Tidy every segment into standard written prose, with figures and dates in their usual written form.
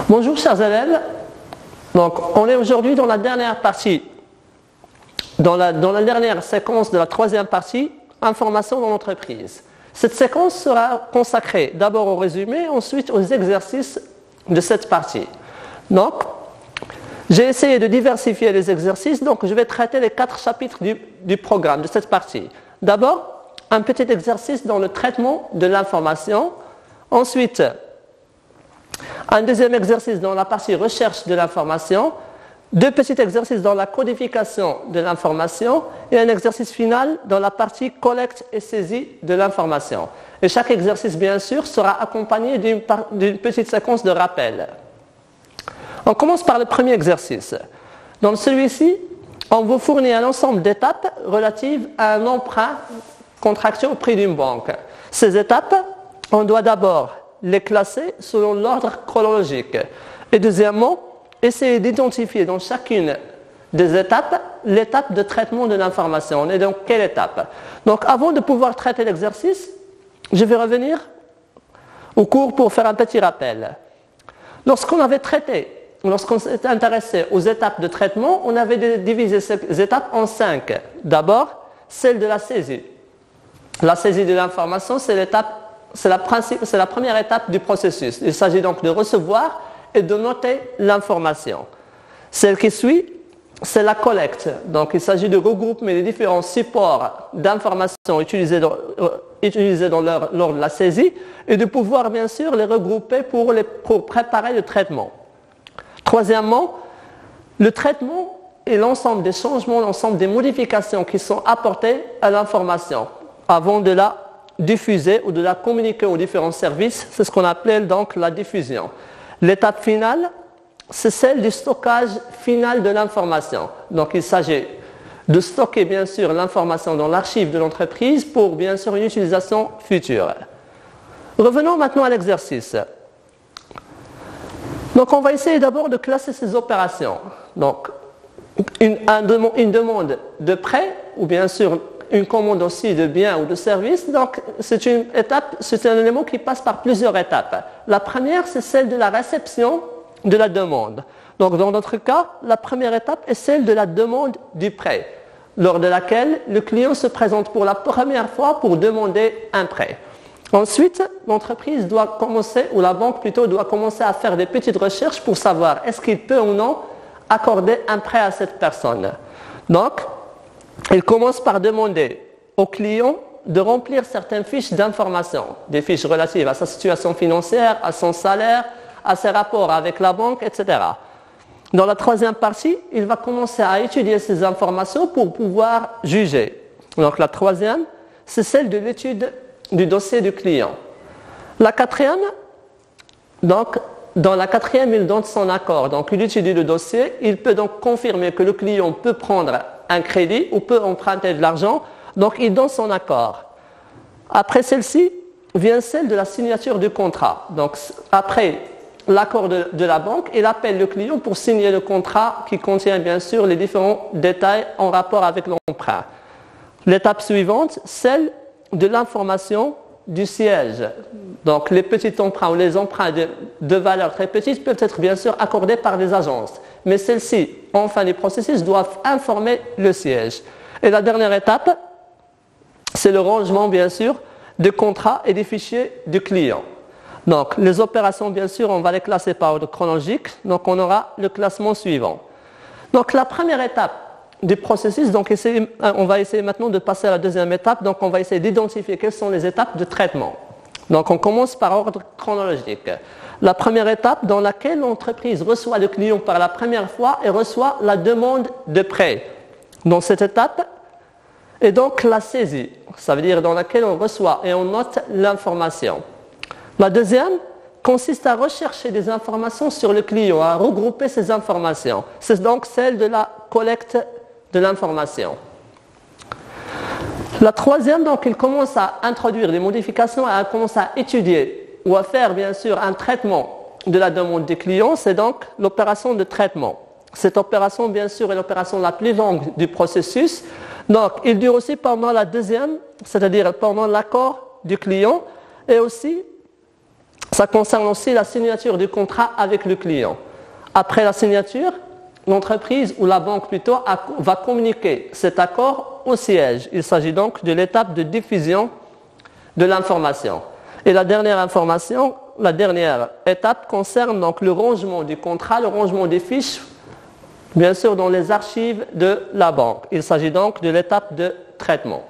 Bonjour chers élèves, donc on est aujourd'hui dans la dernière partie, dans la dernière séquence de la troisième partie, information dans l'entreprise. Cette séquence sera consacrée d'abord au résumé, ensuite aux exercices de cette partie. Donc, j'ai essayé de diversifier les exercices, donc je vais traiter les 4 chapitres du programme de cette partie. D'abord, un petit exercice dans le traitement de l'information, ensuite un deuxième exercice dans la partie recherche de l'information, 2 petits exercices dans la codification de l'information et un exercice final dans la partie collecte et saisie de l'information. Et chaque exercice, bien sûr, sera accompagné d'une petite séquence de rappel. On commence par le premier exercice. Dans celui-ci, on vous fournit un ensemble d'étapes relatives à un emprunt contracté auprès d'une banque. Ces étapes, on doit d'abord les classer selon l'ordre chronologique. Et deuxièmement, essayer d'identifier dans chacune des étapes l'étape de traitement de l'information. On est dans quelle étape? Donc avant de pouvoir traiter l'exercice, je vais revenir au cours pour faire un petit rappel. Lorsqu'on s'était intéressé aux étapes de traitement, on avait divisé ces étapes en 5. D'abord, celle de la saisie. La saisie de l'information, c'est la première étape du processus. Il s'agit donc de recevoir et de noter l'information. Celle qui suit, c'est la collecte. Donc il s'agit de regrouper les différents supports d'information utilisés lors de la saisie et de pouvoir bien sûr les regrouper pour préparer le traitement. Troisièmement, le traitement est l'ensemble des changements, l'ensemble des modifications qui sont apportées à l'information avant de la diffuser ou de la communiquer aux différents services. C'est ce qu'on appelle donc la diffusion. L'étape finale, c'est celle du stockage final de l'information. Donc il s'agit de stocker bien sûr l'information dans l'archive de l'entreprise pour bien sûr une utilisation future. Revenons maintenant à l'exercice. Donc on va essayer d'abord de classer ces opérations. Donc une demande de prêt ou bien sûr une commande aussi de biens ou de services. Donc c'est un élément qui passe par plusieurs étapes. La première, c'est celle de la réception de la demande. Donc dans notre cas, la première étape est celle de la demande du prêt, lors de laquelle le client se présente pour la première fois pour demander un prêt. Ensuite, l'entreprise doit commencer, ou la banque plutôt, doit commencer à faire des petites recherches pour savoir est-ce qu'il peut ou non accorder un prêt à cette personne. Donc, il commence par demander au client de remplir certaines fiches d'information, des fiches relatives à sa situation financière, à son salaire, à ses rapports avec la banque, etc. Dans la troisième partie, il va commencer à étudier ces informations pour pouvoir juger. Donc la troisième, c'est celle de l'étude du dossier du client. La quatrième, donc dans la quatrième, il donne son accord. Donc il étudie le dossier, il peut donc confirmer que le client peut prendre un crédit ou peut emprunter de l'argent, donc il donne son accord. Après celle-ci vient celle de la signature du contrat. Donc après l'accord de la banque, il appelle le client pour signer le contrat qui contient bien sûr les différents détails en rapport avec l'emprunt. L'étape suivante, celle de l'information du siège. Donc les petits emprunts ou les emprunts de valeur très petites peuvent être bien sûr accordés par des agences. Mais celles-ci, en fin du processus, doivent informer le siège. Et la dernière étape, c'est le rangement bien sûr des contrats et des fichiers du client. Donc les opérations bien sûr, on va les classer par ordre chronologique. Donc on aura le classement suivant. Donc la première étape du processus, donc on va essayer maintenant de passer à la deuxième étape. Donc on va essayer d'identifier quelles sont les étapes de traitement. Donc on commence par ordre chronologique. La première étape dans laquelle l'entreprise reçoit le client par la première fois et reçoit la demande de prêt. Dans cette étape est donc la saisie, ça veut dire dans laquelle on reçoit et on note l'information. La deuxième consiste à rechercher des informations sur le client, à regrouper ces informations. C'est donc celle de la collecte de l'information. La troisième, donc, il commence à introduire des modifications, à commencer à étudier ou à faire bien sûr un traitement de la demande du client, c'est donc l'opération de traitement. Cette opération, bien sûr, est l'opération la plus longue du processus. Donc, il dure aussi pendant la deuxième, c'est-à-dire pendant l'accord du client, et aussi Ça concerne aussi la signature du contrat avec le client. Après la signature, l'entreprise ou la banque plutôt va communiquer cet accord au siège. Il s'agit donc de l'étape de diffusion de l'information. Et la dernière étape concerne donc le rangement du contrat, le rangement des fiches, bien sûr dans les archives de la banque. Il s'agit donc de l'étape de traitement.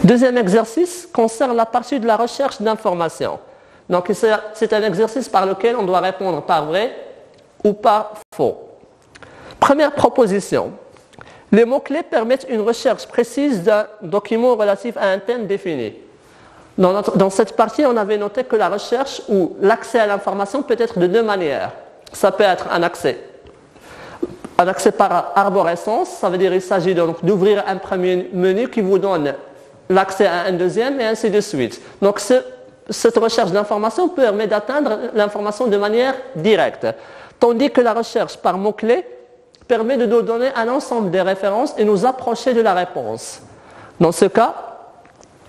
Deuxième exercice concerne la partie de la recherche d'informations. Donc c'est un exercice par lequel on doit répondre par vrai ou par faux. Première proposition. Les mots-clés permettent une recherche précise d'un document relatif à un thème défini. Dans cette partie, on avait noté que la recherche ou l'accès à l'information peut être de deux manières. Ça peut être un accès par arborescence, ça veut dire qu'il s'agit donc d'ouvrir un premier menu qui vous donne l'accès à un deuxième et ainsi de suite. Donc cette recherche d'information permet d'atteindre l'information de manière directe, tandis que la recherche par mots-clés permet de nous donner un ensemble des références et nous approcher de la réponse. Dans ce cas,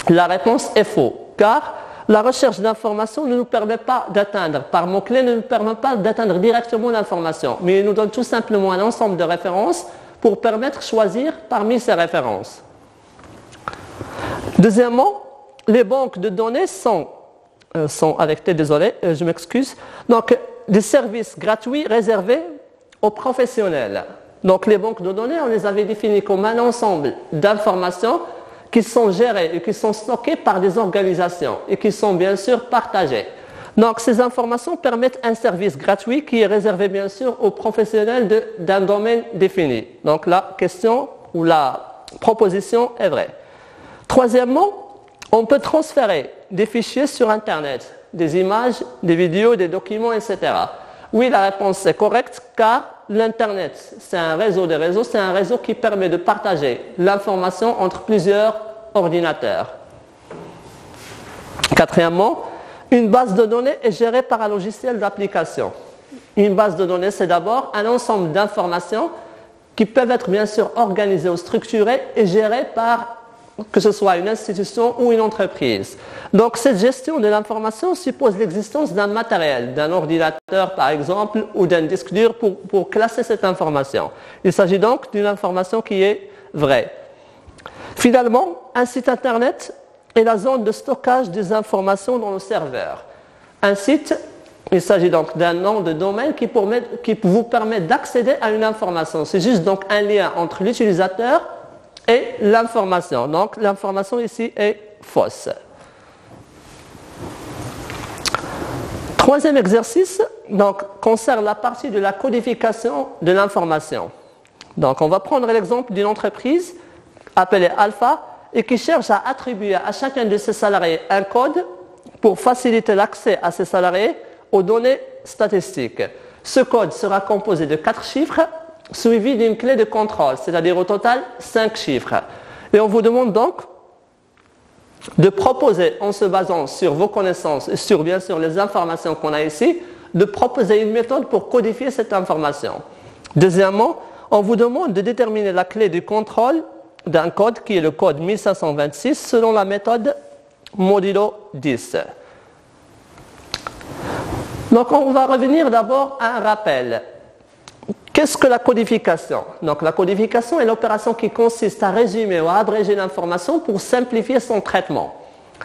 la réponse est faux, car la recherche d'information ne nous permet pas d'atteindre, par mots-clés, ne nous permet pas d'atteindre directement l'information, mais il nous donne tout simplement un ensemble de références pour permettre de choisir parmi ces références. Deuxièmement, les banques de données sont avec T, désolé, je m'excuse, donc des services gratuits réservés aux professionnels. Donc les banques de données, on les avait définies comme un ensemble d'informations qui sont gérées et qui sont stockées par des organisations et qui sont bien sûr partagées. Donc ces informations permettent un service gratuit qui est réservé bien sûr aux professionnels d'un domaine défini. Donc la question ou la proposition est vraie. Troisièmement, on peut transférer des fichiers sur Internet, des images, des vidéos, des documents, etc. Oui, la réponse est correcte car l'Internet, c'est un réseau de réseaux, c'est un réseau qui permet de partager l'information entre plusieurs ordinateurs. Quatrièmement, une base de données est gérée par un logiciel d'application. Une base de données, c'est d'abord un ensemble d'informations qui peuvent être bien sûr organisées ou structurées et gérées par que ce soit une institution ou une entreprise. Donc cette gestion de l'information suppose l'existence d'un matériel, d'un ordinateur par exemple ou d'un disque dur pour classer cette information. Il s'agit donc d'une information qui est vraie. Finalement, un site internet est la zone de stockage des informations dans le serveur. Un site, il s'agit donc d'un nom de domaine qui vous permet d'accéder à une information. C'est juste donc un lien entre l'utilisateur et l'information. Donc l'information ici est fausse. Troisième exercice donc, concerne la partie de la codification de l'information. Donc on va prendre l'exemple d'une entreprise appelée Alpha et qui cherche à attribuer à chacun de ses salariés un code pour faciliter l'accès à ses salariés aux données statistiques. Ce code sera composé de 4 chiffres suivi d'une clé de contrôle, c'est-à-dire au total 5 chiffres. Et on vous demande donc de proposer, en se basant sur vos connaissances et sur bien sûr les informations qu'on a ici, de proposer une méthode pour codifier cette information. Deuxièmement, on vous demande de déterminer la clé du contrôle d'un code qui est le code 1526 selon la méthode modulo 10. Donc on va revenir d'abord à un rappel. Qu'est-ce que la codification? Donc la codification est l'opération qui consiste à résumer ou à abréger l'information pour simplifier son traitement.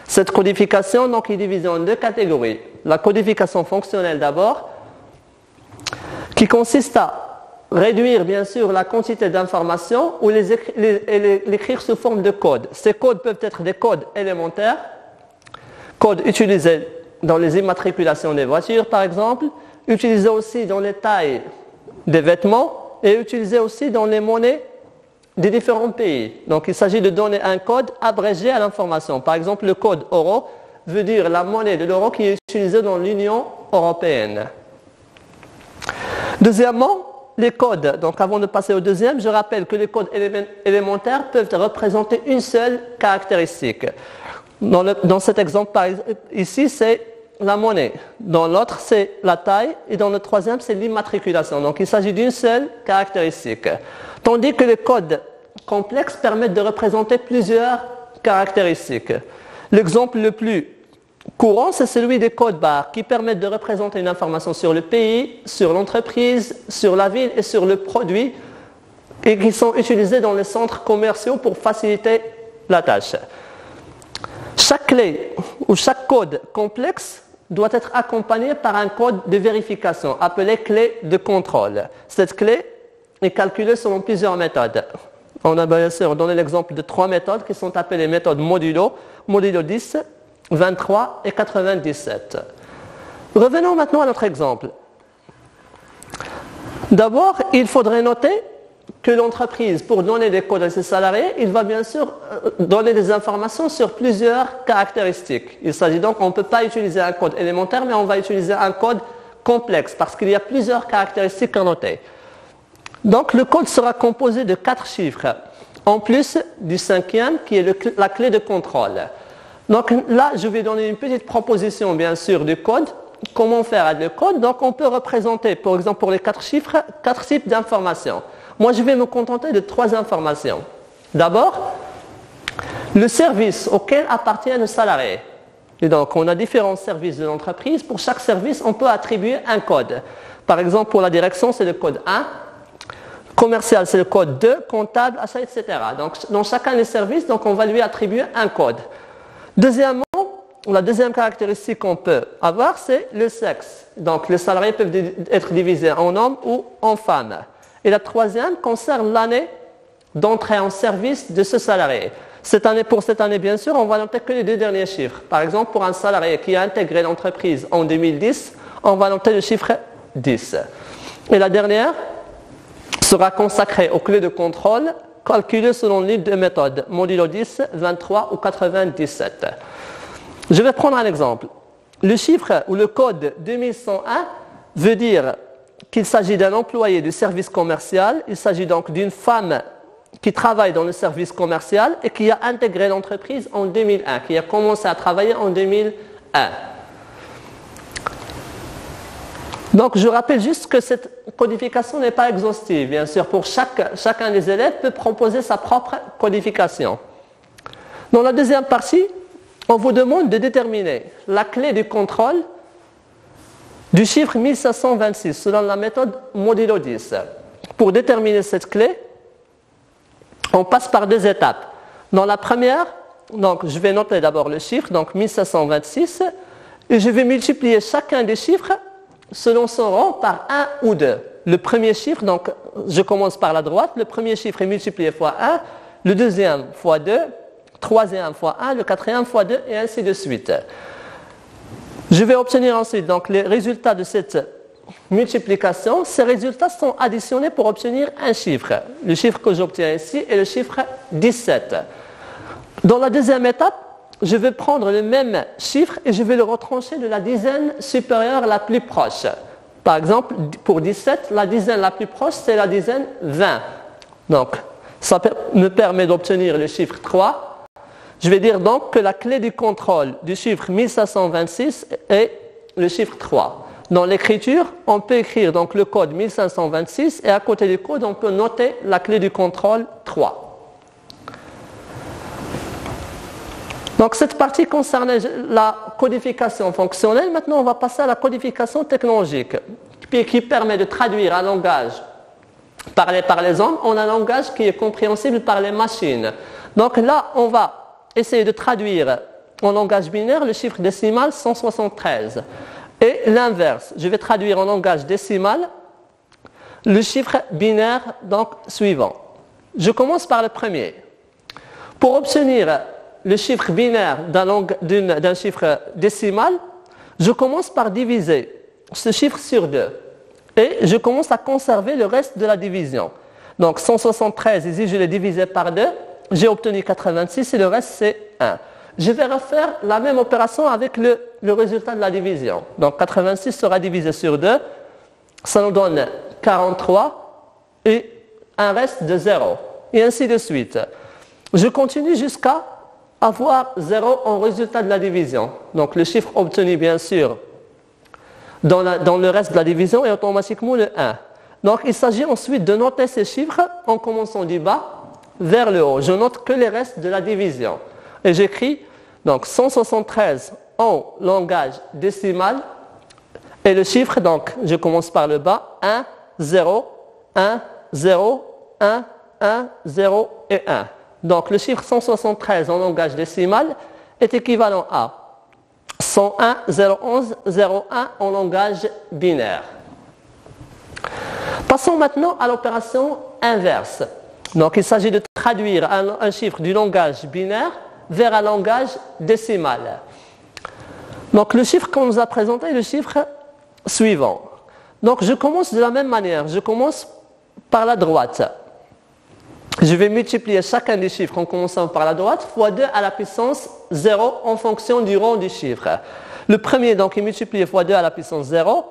Cette codification donc, est divisée en 2 catégories. La codification fonctionnelle d'abord, qui consiste à réduire bien sûr la quantité d'informations ou l'écrire sous forme de code. Ces codes peuvent être des codes élémentaires, codes utilisés dans les immatriculations des voitures par exemple, utilisés aussi dans les tailles des vêtements et utilisés aussi dans les monnaies des différents pays. Donc il s'agit de donner un code abrégé à l'information. Par exemple, le code euro veut dire la monnaie de l'euro qui est utilisée dans l'Union européenne. Deuxièmement, les codes. Donc avant de passer au deuxième, je rappelle que les codes élémentaires peuvent représenter une seule caractéristique. Dans cet exemple ici, c'est la monnaie. Dans l'autre, c'est la taille. Et dans le troisième, c'est l'immatriculation. Donc, il s'agit d'une seule caractéristique. Tandis que les codes complexes permettent de représenter plusieurs caractéristiques. L'exemple le plus courant, c'est celui des codes barres qui permettent de représenter une information sur le pays, sur l'entreprise, sur la ville et sur le produit et qui sont utilisés dans les centres commerciaux pour faciliter la tâche. Chaque clé ou chaque code complexe doit être accompagné par un code de vérification appelé clé de contrôle. Cette clé est calculée selon plusieurs méthodes. On a bien sûr donné l'exemple de 3 méthodes qui sont appelées méthodes modulo, modulo 10, 23 et 97. Revenons maintenant à notre exemple. D'abord, il faudrait noter que l'entreprise, pour donner des codes à ses salariés, il va bien sûr donner des informations sur plusieurs caractéristiques. Il s'agit donc, on ne peut pas utiliser un code élémentaire, mais on va utiliser un code complexe parce qu'il y a plusieurs caractéristiques à noter. Donc le code sera composé de 4 chiffres, en plus du 5e qui est la clé de contrôle. Donc là, je vais donner une petite proposition bien sûr du code. Comment faire avec le code? Donc on peut représenter, par exemple pour les 4 chiffres, 4 types d'informations. Moi, je vais me contenter de 3 informations. D'abord, le service auquel appartient le salarié. Et donc, on a différents services de l'entreprise. Pour chaque service, on peut attribuer un code. Par exemple, pour la direction, c'est le code 1. Commercial, c'est le code 2. Comptable, achat, etc. Donc, dans chacun des services, donc, on va lui attribuer un code. Deuxièmement, la deuxième caractéristique qu'on peut avoir, c'est le sexe. Donc, les salariés peuvent être divisés en hommes ou en femmes. Et la troisième concerne l'année d'entrée en service de ce salarié. Pour cette année, bien sûr, on va noter que les 2 derniers chiffres. Par exemple, pour un salarié qui a intégré l'entreprise en 2010, on va noter le chiffre 10. Et la dernière sera consacrée aux clés de contrôle calculées selon l'une des méthodes, modulo 10, 23 ou 97. Je vais prendre un exemple. Le chiffre ou le code 2101 veut dire qu'il s'agit d'un employé du service commercial. Il s'agit donc d'une femme qui travaille dans le service commercial et qui a intégré l'entreprise en 2001, qui a commencé à travailler en 2001. Donc je rappelle juste que cette codification n'est pas exhaustive. Bien sûr, pour chacun des élèves peut proposer sa propre codification. Dans la deuxième partie, on vous demande de déterminer la clé du contrôle du chiffre 1526 selon la méthode modulo 10. Pour déterminer cette clé, on passe par 2 étapes. Dans la première, donc, je vais noter d'abord le chiffre, donc 1526, et je vais multiplier chacun des chiffres selon son rang par 1 ou 2. Le premier chiffre, donc je commence par la droite, le premier chiffre est multiplié fois 1, le deuxième fois 2, troisième fois 1, le quatrième fois 2, et ainsi de suite. Je vais obtenir ensuite donc, les résultats de cette multiplication. Ces résultats sont additionnés pour obtenir un chiffre. Le chiffre que j'obtiens ici est le chiffre 17. Dans la deuxième étape, je vais prendre le même chiffre et je vais le retrancher de la dizaine supérieure la plus proche. Par exemple, pour 17, la dizaine la plus proche, c'est la dizaine 20. Donc, ça me permet d'obtenir le chiffre 3. Je vais dire donc que la clé du contrôle du chiffre 1526 est le chiffre 3. Dans l'écriture, on peut écrire donc le code 1526 et à côté du code, on peut noter la clé du contrôle 3. Donc cette partie concernait la codification fonctionnelle. Maintenant, on va passer à la codification technologique qui permet de traduire un langage parlé par les hommes en un langage qui est compréhensible par les machines. Donc là, on va essayer de traduire en langage binaire le chiffre décimal 173. Et l'inverse, je vais traduire en langage décimal le chiffre binaire donc, suivant. Je commence par le premier. Pour obtenir le chiffre binaire d'un chiffre décimal, je commence par diviser ce chiffre sur 2. Et je commence à conserver le reste de la division. Donc 173, ici je l'ai divisé par 2. J'ai obtenu 86 et le reste c'est 1. Je vais refaire la même opération avec le résultat de la division. Donc 86 sera divisé sur 2. Ça nous donne 43 et un reste de 0. Et ainsi de suite. Je continue jusqu'à avoir 0 en résultat de la division. Donc le chiffre obtenu bien sûr dans le reste de la division est automatiquement le 1. Donc il s'agit ensuite de noter ces chiffres en commençant du bas vers le haut. Je note que les restes de la division. Et j'écris donc 173 en langage décimal et le chiffre, donc je commence par le bas, 1, 0, 1, 0, 1, 1, 0 et 1. Donc le chiffre 173 en langage décimal est équivalent à 101, 011, 01 en langage binaire. Passons maintenant à l'opération inverse. Donc il s'agit de traduire un chiffre du langage binaire vers un langage décimal. Donc le chiffre qu'on nous a présenté est le chiffre suivant. Donc je commence de la même manière, je commence par la droite. Je vais multiplier chacun des chiffres en commençant par la droite fois 2 à la puissance 0 en fonction du rang du chiffre. Le premier donc est multiplié fois 2 à la puissance 0,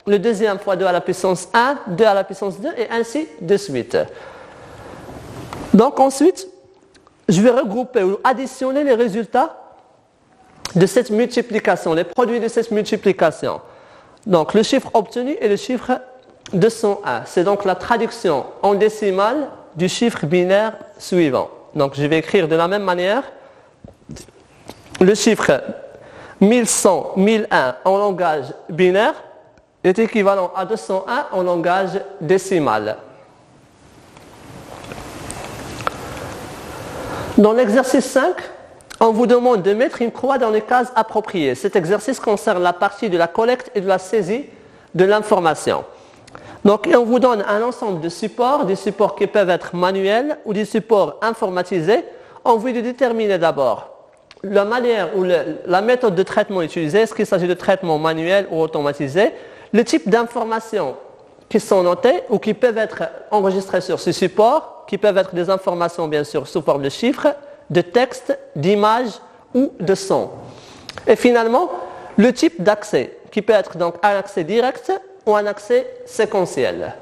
le deuxième fois 2 à la puissance 1, 2 à la puissance 2 et ainsi de suite. Donc ensuite, je vais regrouper ou additionner les résultats de cette multiplication, les produits de cette multiplication. Donc le chiffre obtenu est le chiffre 201. C'est donc la traduction en décimale du chiffre binaire suivant. Donc je vais écrire de la même manière le chiffre 1100, 1001 en langage binaire est équivalent à 201 en langage décimal. Dans l'exercice 5, on vous demande de mettre une croix dans les cases appropriées. Cet exercice concerne la partie de la collecte et de la saisie de l'information. Donc, on vous donne un ensemble de supports, des supports qui peuvent être manuels ou des supports informatisés. On vous dit de déterminer d'abord la manière ou la méthode de traitement utilisée, est-ce qu'il s'agit de traitement manuel ou automatisé, le type d'informations qui sont notées ou qui peuvent être enregistrées sur ce support, qui peuvent être des informations bien sûr sous forme de chiffres, de texte, d'images ou de son. Et finalement, le type d'accès, qui peut être donc un accès direct ou un accès séquentiel.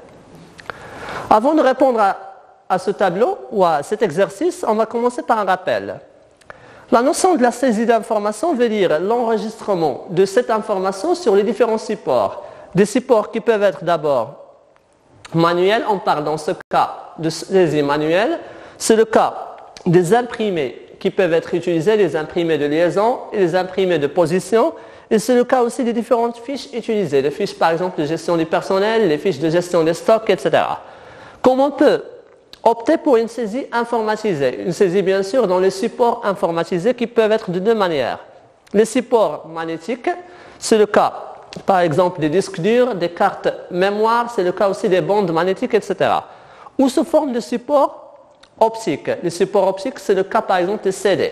Avant de répondre à ce tableau ou à cet exercice, on va commencer par un rappel. La notion de la saisie d'information veut dire l'enregistrement de cette information sur les différents supports. Des supports qui peuvent être d'abord manuels, on parle dans ce cas de saisie manuelle, c'est le cas des imprimés qui peuvent être utilisés, les imprimés de liaison et les imprimés de position. Et c'est le cas aussi des différentes fiches utilisées, les fiches par exemple de gestion du personnel, les fiches de gestion des stocks, etc. Comment on peut opter pour une saisie informatisée? Une saisie bien sûr dans les supports informatisés qui peuvent être de deux manières. Les supports magnétiques, c'est le cas par exemple des disques durs, des cartes mémoire, c'est le cas aussi des bandes magnétiques, etc. Ou sous forme de support optique. Les supports optiques, c'est le cas par exemple des CD.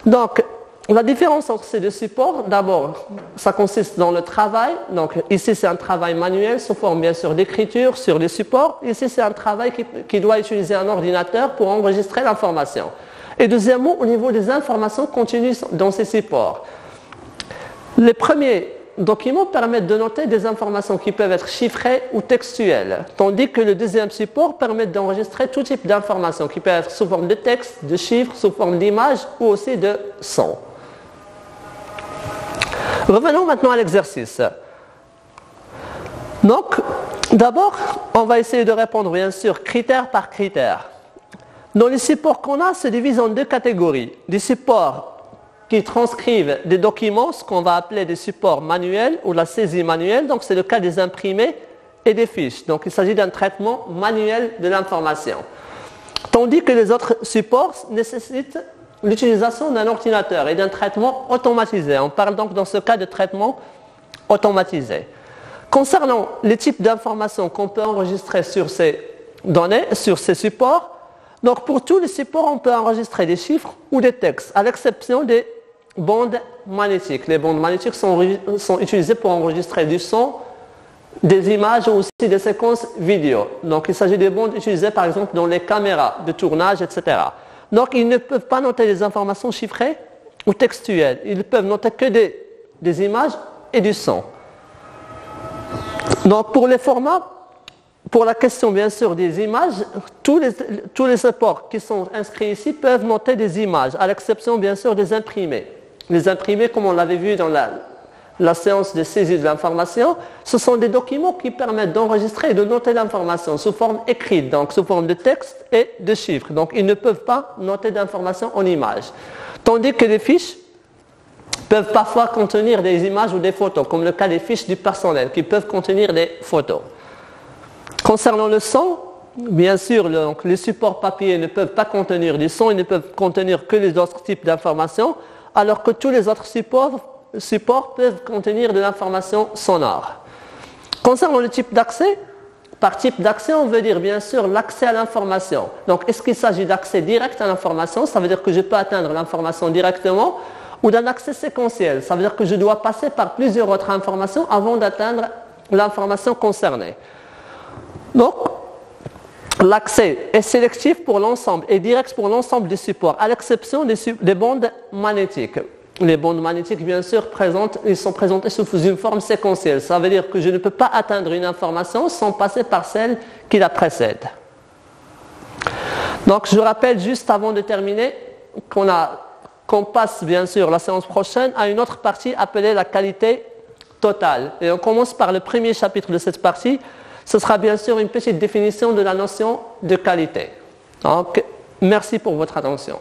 Donc, la différence entre ces deux supports, d'abord, ça consiste dans le travail. Donc, ici, c'est un travail manuel sous forme, bien sûr, d'écriture sur les supports. Ici, c'est un travail qui doit utiliser un ordinateur pour enregistrer l'information. Et deuxièmement, au niveau des informations continues dans ces supports. Les premiers documents permettent de noter des informations qui peuvent être chiffrées ou textuelles, tandis que le deuxième support permet d'enregistrer tout type d'informations qui peuvent être sous forme de texte, de chiffres, sous forme d'images ou aussi de son. Revenons maintenant à l'exercice. Donc, d'abord, on va essayer de répondre bien sûr critère par critère. Dans les supports qu'on a, se divise en deux catégories. Des supports qui transcrivent des documents, ce qu'on va appeler des supports manuels ou la saisie manuelle. Donc, c'est le cas des imprimés et des fiches. Donc, il s'agit d'un traitement manuel de l'information. Tandis que les autres supports nécessitent l'utilisation d'un ordinateur et d'un traitement automatisé. On parle donc dans ce cas de traitement automatisé. Concernant les types d'informations qu'on peut enregistrer sur ces données, sur ces supports, donc pour tous les supports, on peut enregistrer des chiffres ou des textes, à l'exception des bandes magnétiques. Les bandes magnétiques sont utilisées pour enregistrer du son, des images ou aussi des séquences vidéo. Donc il s'agit des bandes utilisées par exemple dans les caméras de tournage, etc. Donc ils ne peuvent pas noter des informations chiffrées ou textuelles. Ils peuvent noter que des images et du son. Donc pour les formats, pour la question bien sûr des images, tous les supports qui sont inscrits ici peuvent noter des images, à l'exception bien sûr des imprimés. Les imprimés, comme on l'avait vu dans la séance de saisie de l'information, ce sont des documents qui permettent d'enregistrer et de noter l'information sous forme écrite, donc sous forme de texte et de chiffres. Donc ils ne peuvent pas noter d'informations en images. Tandis que les fiches peuvent parfois contenir des images ou des photos, comme le cas des fiches du personnel, qui peuvent contenir des photos. Concernant le son, bien sûr, les supports papier ne peuvent pas contenir du son, ils ne peuvent contenir que les autres types d'informations, alors que tous les autres supports peuvent contenir de l'information sonore. Concernant le type d'accès, par type d'accès, on veut dire bien sûr l'accès à l'information. Donc, est-ce qu'il s'agit d'accès direct à l'information? Ça veut dire que je peux atteindre l'information directement, ou d'un accès séquentiel. Ça veut dire que je dois passer par plusieurs autres informations avant d'atteindre l'information concernée. Donc, l'accès est sélectif pour l'ensemble et direct pour l'ensemble des supports, à l'exception des bandes magnétiques. Les bandes magnétiques, bien sûr, ils sont présentés sous une forme séquentielle. Ça veut dire que je ne peux pas atteindre une information sans passer par celle qui la précède. Donc, je rappelle juste avant de terminer qu'on passe, bien sûr, la séance prochaine à une autre partie appelée la qualité totale. Et on commence par le premier chapitre de cette partie. Ce sera bien sûr une petite définition de la notion de qualité. Donc, merci pour votre attention.